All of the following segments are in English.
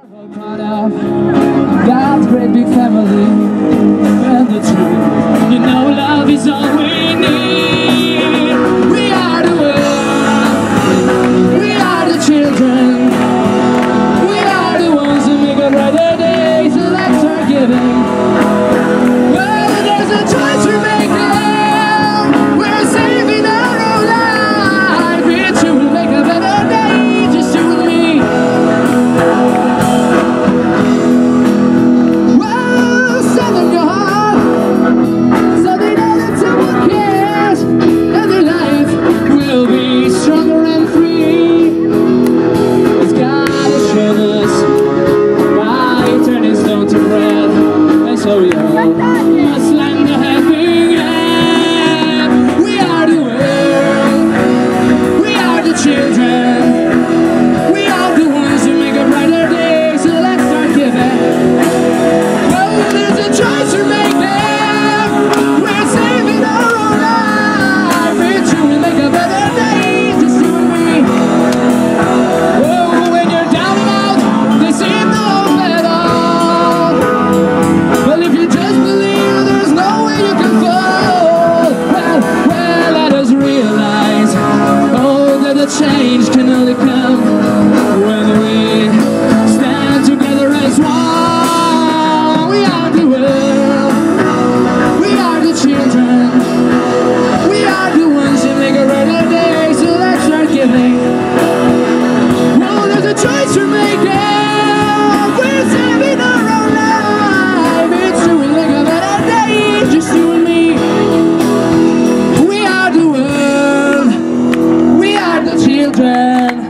God's great big family and the truth, you know love is all we need. We are the world, we are the children, we are the ones who make a brighter day, so let's start giving. Well, there's a choice we're making, we're saving our own life. It's you will make a better day, just you and me. Change can only come when we stand together as one. We are the world, we are the children, we are the ones who make a better day, so let's start giving. Well, there's a choice we're making, we're saving our own life. It's true, we make a better day, just you and me. We are the world, we are the children,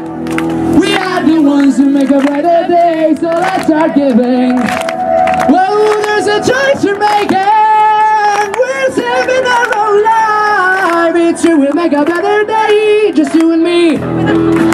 we are the ones who make a brighter day, so let's start giving. Whoa, there's a choice we're making, we're saving our own life. It's true, we'll make a better day, just you and me.